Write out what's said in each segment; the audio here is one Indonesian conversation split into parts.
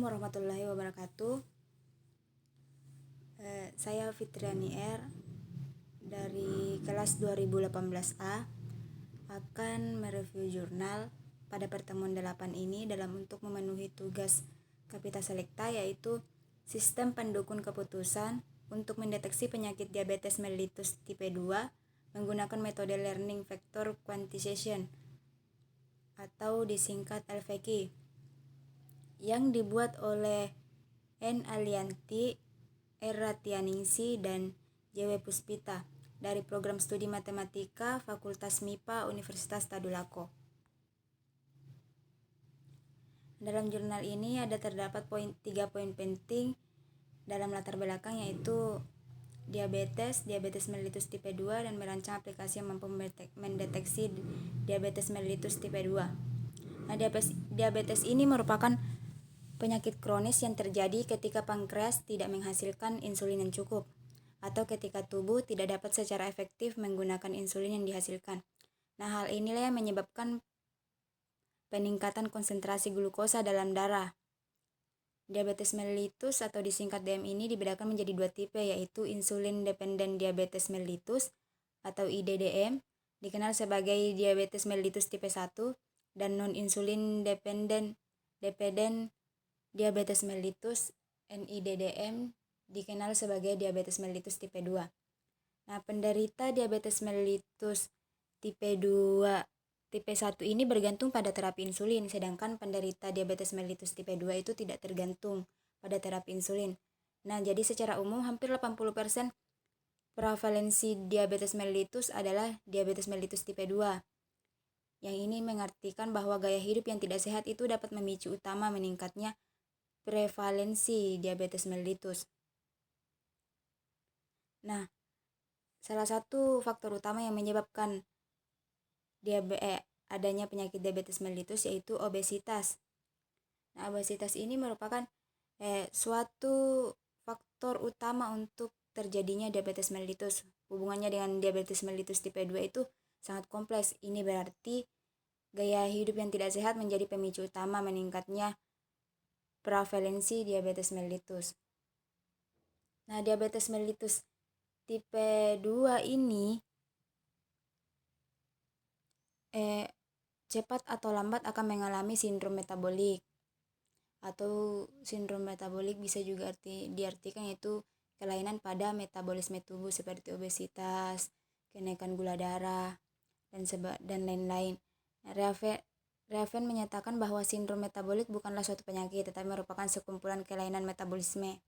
Warahmatullahi wabarakatuh. Saya Fitriani R dari kelas 2018A akan mereview jurnal pada pertemuan 8 ini dalam untuk memenuhi tugas Kapita Selekta, yaitu sistem pendukung keputusan untuk mendeteksi penyakit diabetes mellitus tipe 2 menggunakan metode learning vector quantization atau disingkat LVQ, yang dibuat oleh N. Alianti, R. Ratianingsi, dan J.W. Puspita dari Program Studi Matematika Fakultas MIPA Universitas Tadulako. Dalam jurnal ini terdapat 3 poin penting dalam latar belakang, yaitu diabetes mellitus tipe 2, dan merancang aplikasi yang mampu mendeteksi diabetes mellitus tipe 2. Nah, diabetes ini merupakan penyakit kronis yang terjadi ketika pankreas tidak menghasilkan insulin yang cukup, atau ketika tubuh tidak dapat secara efektif menggunakan insulin yang dihasilkan. Nah, hal inilah yang menyebabkan peningkatan konsentrasi glukosa dalam darah. Diabetes mellitus atau disingkat DM ini dibedakan menjadi 2 tipe, yaitu insulin dependent diabetes mellitus atau IDDM, dikenal sebagai diabetes mellitus tipe 1, dan non-insulin dependent diabetes mellitus NIDDM, dikenal sebagai diabetes mellitus tipe 2. Nah, penderita diabetes mellitus tipe 2 tipe 1 ini bergantung pada terapi insulin, sedangkan penderita diabetes mellitus tipe 2 itu tidak tergantung pada terapi insulin. Nah, jadi secara umum hampir 80% prevalensi diabetes mellitus adalah diabetes mellitus tipe 2. Yang ini mengartikan bahwa gaya hidup yang tidak sehat itu dapat memicu utama meningkatnya prevalensi diabetes mellitus. Nah, salah satu faktor utama yang menyebabkan adanya penyakit diabetes mellitus yaitu obesitas. Nah, obesitas ini merupakan suatu faktor utama untuk terjadinya diabetes mellitus. Hubungannya dengan diabetes mellitus tipe 2 itu sangat kompleks. Ini berarti gaya hidup yang tidak sehat menjadi pemicu utama meningkatnya prevalensi diabetes mellitus. Nah, diabetes mellitus tipe 2 ini cepat atau lambat akan mengalami sindrom metabolik, atau sindrom metabolik bisa juga diartikan yaitu kelainan pada metabolisme tubuh seperti obesitas, kenaikan gula darah, dan lain-lain. Raven menyatakan bahwa sindrom metabolik bukanlah suatu penyakit, tetapi merupakan sekumpulan kelainan metabolisme.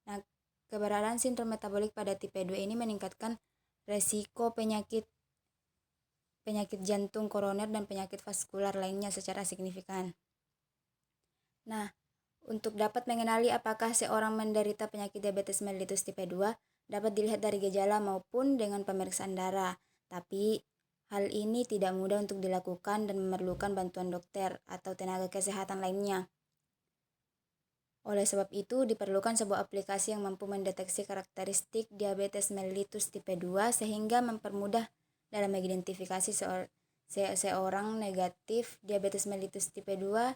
Nah, keberadaan sindrom metabolik pada tipe 2 ini meningkatkan resiko penyakit jantung koroner dan penyakit vaskular lainnya secara signifikan. Nah, untuk dapat mengenali apakah seorang menderita penyakit diabetes mellitus tipe 2 dapat dilihat dari gejala maupun dengan pemeriksaan darah. Tapi hal ini tidak mudah untuk dilakukan dan memerlukan bantuan dokter atau tenaga kesehatan lainnya. Oleh sebab itu, diperlukan sebuah aplikasi yang mampu mendeteksi karakteristik diabetes mellitus tipe 2 sehingga mempermudah dalam mengidentifikasi seorang negatif diabetes mellitus tipe 2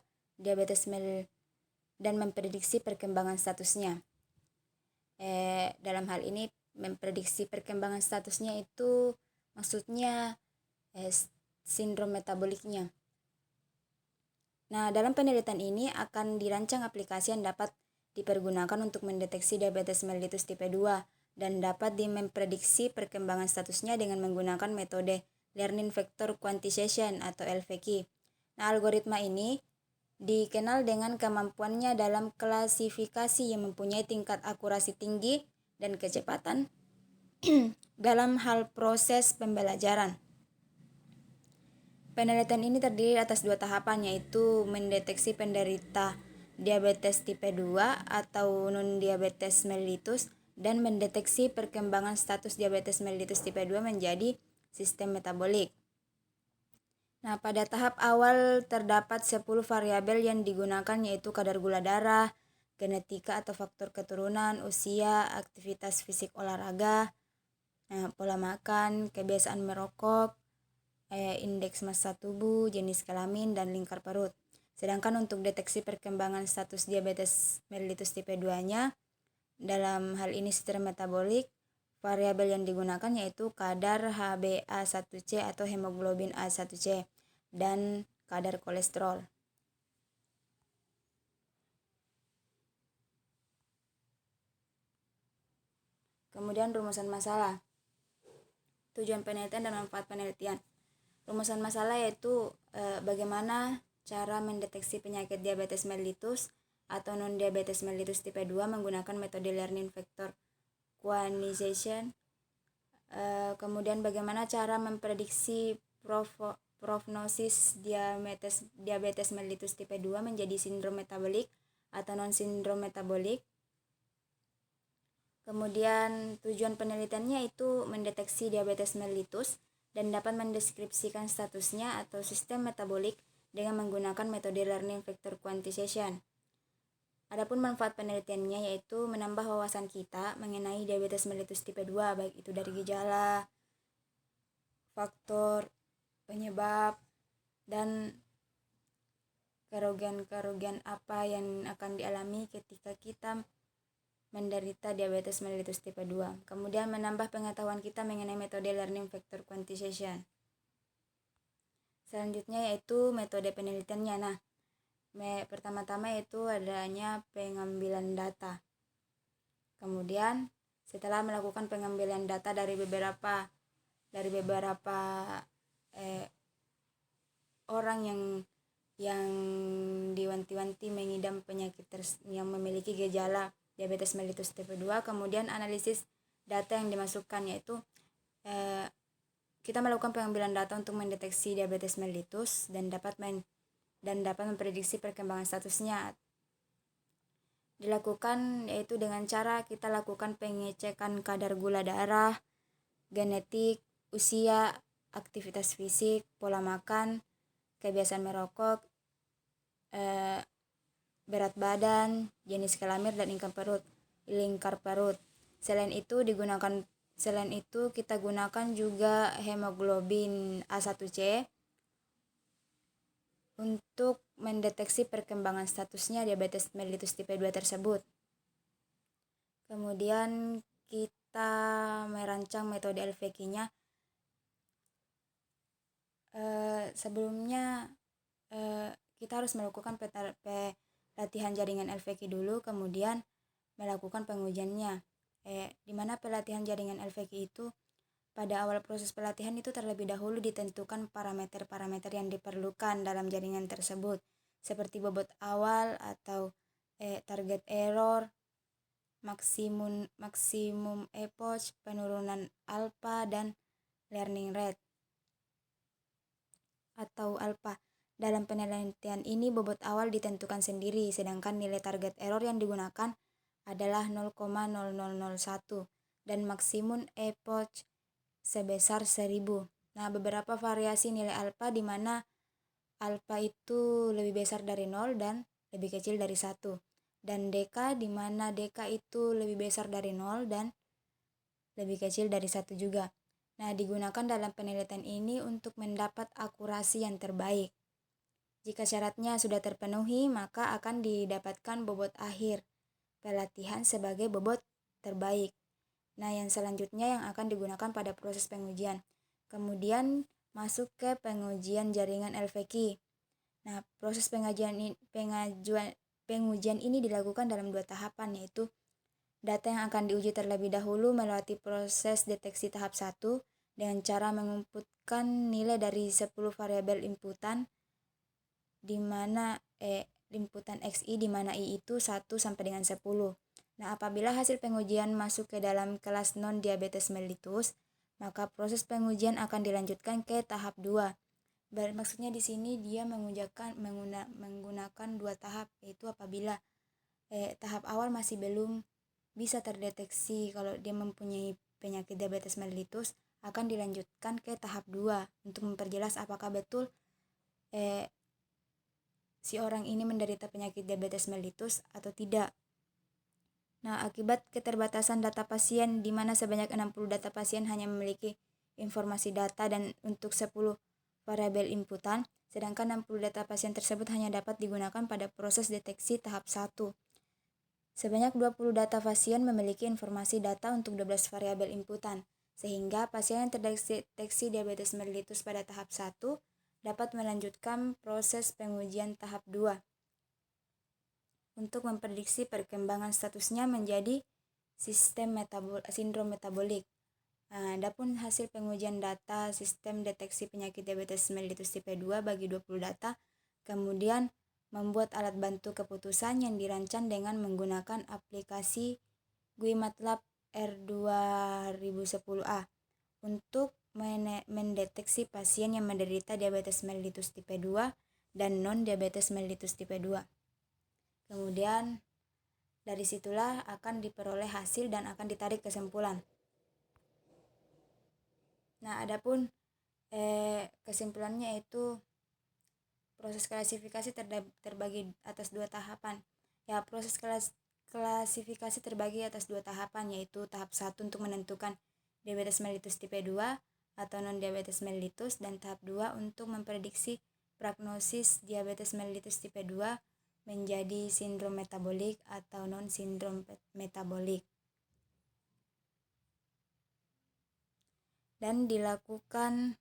dan memprediksi perkembangan statusnya. Dalam hal ini, memprediksi perkembangan statusnya itu maksudnya sindrom metaboliknya. Nah, dalam penelitian ini akan dirancang aplikasi yang dapat dipergunakan untuk mendeteksi diabetes mellitus tipe 2 dan dapat memprediksi perkembangan statusnya dengan menggunakan metode learning vector quantization atau LVQ. Nah, algoritma ini dikenal dengan kemampuannya dalam klasifikasi yang mempunyai tingkat akurasi tinggi dan kecepatan dalam hal proses pembelajaran. Penelitian ini terdiri atas 2 tahapan, yaitu mendeteksi penderita diabetes tipe 2 atau non-diabetes mellitus dan mendeteksi perkembangan status diabetes mellitus tipe 2 menjadi sistem metabolik. Nah, pada tahap awal terdapat 10 variabel yang digunakan, yaitu kadar gula darah, genetika atau faktor keturunan, usia, aktivitas fisik olahraga, pola makan, kebiasaan merokok, indeks massa tubuh, jenis kelamin, dan lingkar perut. Sedangkan untuk deteksi perkembangan status diabetes mellitus tipe 2-nya, dalam hal ini sistem metabolik, variabel yang digunakan yaitu kadar HbA1c atau hemoglobin A1c dan kadar kolesterol. Kemudian rumusan masalah, tujuan penelitian dan manfaat penelitian. Rumusan masalah yaitu bagaimana cara mendeteksi penyakit diabetes mellitus atau non-diabetes mellitus tipe 2 menggunakan metode learning vector quantization. Kemudian bagaimana cara memprediksi prognosis diabetes mellitus tipe 2 menjadi sindrom metabolik atau non-sindrom metabolik. Kemudian tujuan penelitiannya itu mendeteksi diabetes mellitus dan dapat mendeskripsikan statusnya atau sistem metabolik dengan menggunakan metode learning vector quantization. Adapun manfaat penelitiannya yaitu menambah wawasan kita mengenai diabetes mellitus tipe 2, baik itu dari gejala, faktor, penyebab, dan kerugian-kerugian apa yang akan dialami ketika kita menderita diabetes mellitus tipe 2. Kemudian menambah pengetahuan kita mengenai metode learning vector quantization. Selanjutnya yaitu metode penelitiannya. Nah, pertama-tama yaitu adanya pengambilan data. Kemudian setelah melakukan pengambilan data dari beberapa orang yang diwanti-wanti mengidap penyakit yang memiliki gejala diabetes mellitus tipe 2, kemudian analisis data yang dimasukkan yaitu kita melakukan pengambilan data untuk mendeteksi diabetes mellitus dan dapat memprediksi perkembangan statusnya. Dilakukan yaitu dengan cara kita lakukan pengecekan kadar gula darah, genetik, usia, aktivitas fisik, pola makan, kebiasaan merokok, berat badan, jenis kelamin, dan lingkar perut. Selain itu kita gunakan juga hemoglobin A1c untuk mendeteksi perkembangan statusnya diabetes mellitus tipe 2 tersebut. Kemudian kita merancang metode LVQ-nya. Sebelumnya kita harus melakukan pelatihan jaringan LVQ dulu, kemudian melakukan pengujiannya. Di mana pelatihan jaringan LVQ itu pada awal proses pelatihan itu terlebih dahulu ditentukan parameter-parameter yang diperlukan dalam jaringan tersebut, seperti bobot awal atau target error, maksimum epoch, penurunan alpha, dan learning rate atau alpha. Dalam penelitian ini bobot awal ditentukan sendiri, sedangkan nilai target error yang digunakan adalah 0,0001 dan maksimum epoch sebesar 1000. Nah, beberapa variasi nilai alpha di mana alpha itu lebih besar dari 0 dan lebih kecil dari 1. Dan deka di mana deka itu lebih besar dari 0 dan lebih kecil dari 1 juga. Nah, digunakan dalam penelitian ini untuk mendapat akurasi yang terbaik. Jika syaratnya sudah terpenuhi, maka akan didapatkan bobot akhir pelatihan sebagai bobot terbaik. Nah, yang selanjutnya yang akan digunakan pada proses pengujian. Kemudian masuk ke pengujian jaringan LVQ. Nah, proses pengujian ini dilakukan dalam 2 tahapan, yaitu data yang akan diuji terlebih dahulu melewati proses deteksi tahap 1 dengan cara menginputkan nilai dari 10 variabel inputan di mana inputan XI di mana I itu 1 sampai dengan 10. Nah, apabila hasil pengujian masuk ke dalam kelas non-diabetes mellitus, maka proses pengujian akan dilanjutkan ke tahap 2. Maksudnya di sini dia menggunakan 2 tahap, yaitu apabila tahap awal masih belum bisa terdeteksi kalau dia mempunyai penyakit diabetes mellitus, akan dilanjutkan ke tahap 2 untuk memperjelas apakah betul si orang ini menderita penyakit diabetes mellitus atau tidak. Nah, akibat keterbatasan data pasien di mana sebanyak 60 data pasien hanya memiliki informasi data dan untuk 10 variabel inputan, sedangkan 60 data pasien tersebut hanya dapat digunakan pada proses deteksi tahap 1. Sebanyak 20 data pasien memiliki informasi data untuk 12 variabel inputan, sehingga pasien yang terdeteksi diabetes mellitus pada tahap 1 dapat melanjutkan proses pengujian tahap 2 untuk memprediksi perkembangan statusnya menjadi sindrom metabolik. Adapun hasil pengujian data sistem deteksi penyakit diabetes mellitus tipe 2 bagi 20 data, kemudian membuat alat bantu keputusan yang dirancang dengan menggunakan aplikasi GUI MATLAB R2010A untuk mendeteksi pasien yang menderita diabetes mellitus tipe 2 dan non-diabetes mellitus tipe 2. Kemudian dari situlah akan diperoleh hasil dan akan ditarik kesimpulan. Nah, adapun kesimpulannya itu proses klasifikasi terbagi atas 2 tahapan. Ya, proses klasifikasi terbagi atas 2 tahapan, yaitu tahap 1 untuk menentukan diabetes mellitus tipe 2 atau non-diabetes mellitus, dan tahap 2 untuk memprediksi prognosis diabetes mellitus tipe 2 menjadi sindrom metabolik atau non-sindrom metabolik. Dan dilakukan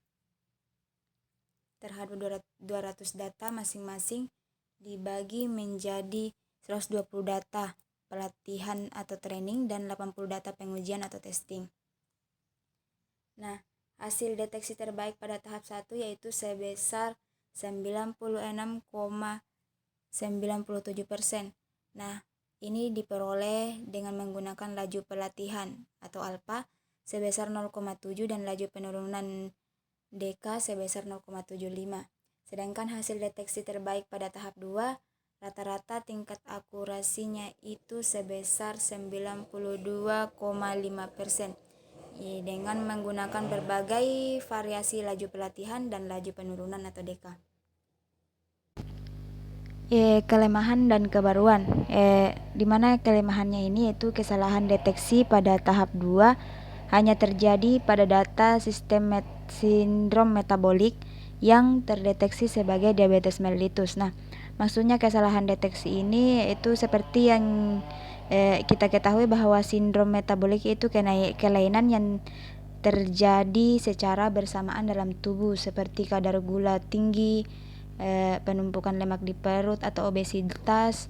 terhadap 200 data masing-masing dibagi menjadi 120 data pelatihan atau training dan 80 data pengujian atau testing. Nah, hasil deteksi terbaik pada tahap 1 yaitu sebesar 96,97%. Nah, ini diperoleh dengan menggunakan laju pelatihan atau alfa sebesar 0,7 dan laju penurunan deka sebesar 0,75. Sedangkan hasil deteksi terbaik pada tahap 2, rata-rata tingkat akurasinya itu sebesar 92,5% dengan menggunakan berbagai variasi laju pelatihan dan laju penurunan atau deka. Kelemahan dan kebaruan. Di mana kelemahannya ini yaitu kesalahan deteksi pada tahap 2 hanya terjadi pada data sindrom metabolik yang terdeteksi sebagai diabetes mellitus. Nah, maksudnya kesalahan deteksi ini itu seperti yang kita ketahui bahwa sindrom metabolik itu kelainan yang terjadi secara bersamaan dalam tubuh seperti kadar gula tinggi, penumpukan lemak di perut atau obesitas,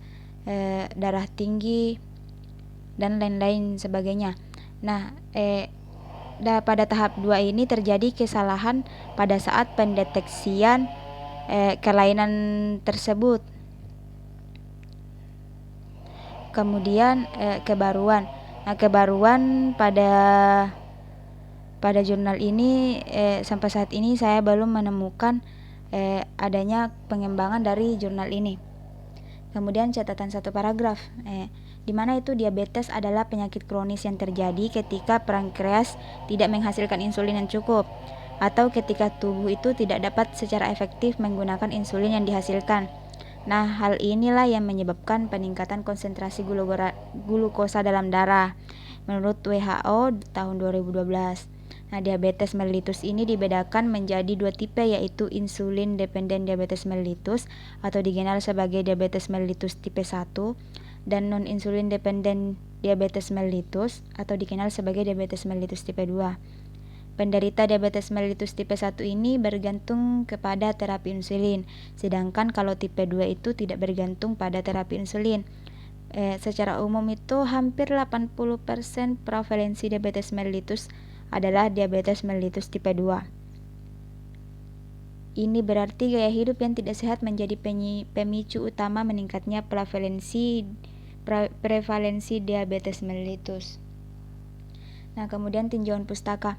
darah tinggi, dan lain-lain sebagainya. Nah, pada tahap 2 ini terjadi kesalahan pada saat pendeteksian kelainan tersebut. Kemudian kebaruan. Nah, kebaruan pada jurnal ini sampai saat ini saya belum menemukan adanya pengembangan dari jurnal ini. Kemudian catatan 1 paragraf, di mana itu diabetes adalah penyakit kronis yang terjadi ketika pankreas tidak menghasilkan insulin yang cukup, atau ketika tubuh itu tidak dapat secara efektif menggunakan insulin yang dihasilkan. Nah, hal inilah yang menyebabkan peningkatan konsentrasi glukosa dalam darah menurut WHO tahun 2012. Nah, diabetes mellitus ini dibedakan menjadi 2 tipe, yaitu insulin dependent diabetes mellitus atau dikenal sebagai diabetes mellitus tipe 1 dan non-insulin dependent diabetes mellitus atau dikenal sebagai diabetes mellitus tipe 2. Penderita diabetes mellitus tipe 1 ini bergantung kepada terapi insulin, sedangkan kalau tipe 2 itu tidak bergantung pada terapi insulin. Secara umum itu hampir 80% prevalensi diabetes mellitus adalah diabetes mellitus tipe 2. Ini berarti gaya hidup yang tidak sehat menjadi pemicu utama meningkatnya prevalensi diabetes mellitus. Nah, kemudian tinjauan pustaka.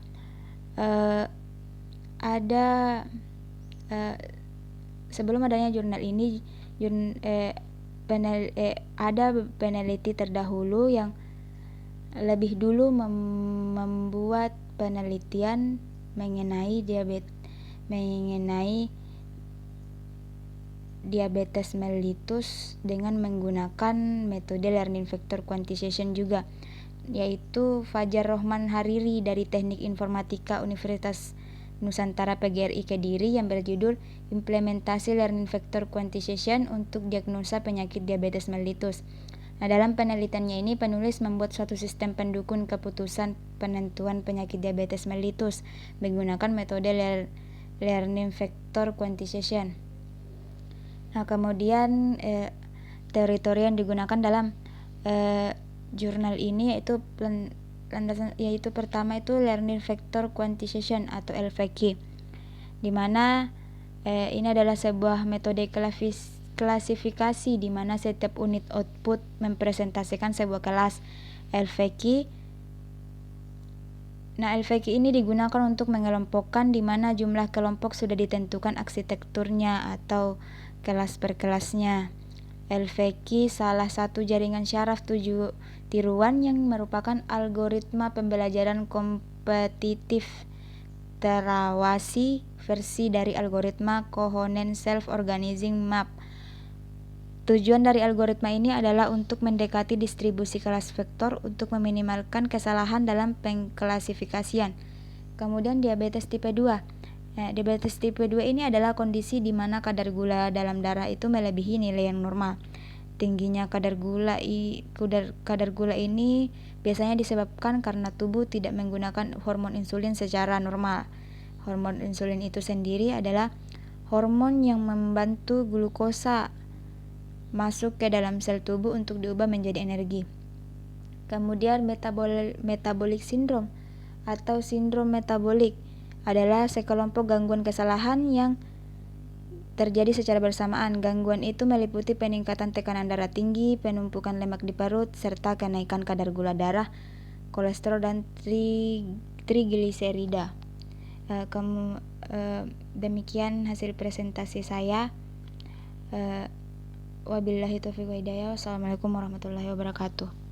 Sebelum adanya jurnal ini, ada peneliti terdahulu yang lebih dulu membuat penelitian mengenai diabetes mellitus dengan menggunakan metode learning vector quantization juga, yaitu Fajar Rohman Hariri dari Teknik Informatika Universitas Nusantara PGRI Kediri yang berjudul Implementasi Learning Factor Quantization untuk Diagnosa Penyakit Diabetes Mellitus. Nah, dalam penelitiannya ini penulis membuat suatu sistem pendukung keputusan penentuan penyakit diabetes mellitus menggunakan metode Learning Factor Quantization. Nah, kemudian teori-teori yang digunakan dalam jurnal ini yaitu pertama itu Learning Factor Quantization atau LVQ, di mana ini adalah sebuah metode klasifikasi di mana setiap unit output mempresentasikan sebuah kelas LVQ. Nah, LVQ ini digunakan untuk mengelompokkan di mana jumlah kelompok sudah ditentukan arsitekturnya atau kelas per kelasnya. LVQ salah satu jaringan syaraf 7 tiruan yang merupakan algoritma pembelajaran kompetitif terawasi versi dari algoritma Kohonen Self-Organizing Map. Tujuan dari algoritma ini adalah untuk mendekati distribusi kelas vektor untuk meminimalkan kesalahan dalam pengklasifikasian. Kemudian diabetes tipe 2. Diabetes tipe 2 ini adalah kondisi di mana kadar gula dalam darah itu melebihi nilai yang normal. Tingginya kadar gula ini biasanya disebabkan karena tubuh tidak menggunakan hormon insulin secara normal. Hormon insulin itu sendiri adalah hormon yang membantu glukosa masuk ke dalam sel tubuh untuk diubah menjadi energi. Kemudian metabolic syndrome atau sindrom metabolik adalah sekelompok gangguan kesalahan yang terjadi secara bersamaan. Gangguan itu meliputi peningkatan tekanan darah tinggi, penumpukan lemak di perut, serta kenaikan kadar gula darah, kolesterol, dan trigliserida. Demikian hasil presentasi saya. Wabillahi taufiq wa hidayah. Wassalamualaikum warahmatullahi wabarakatuh.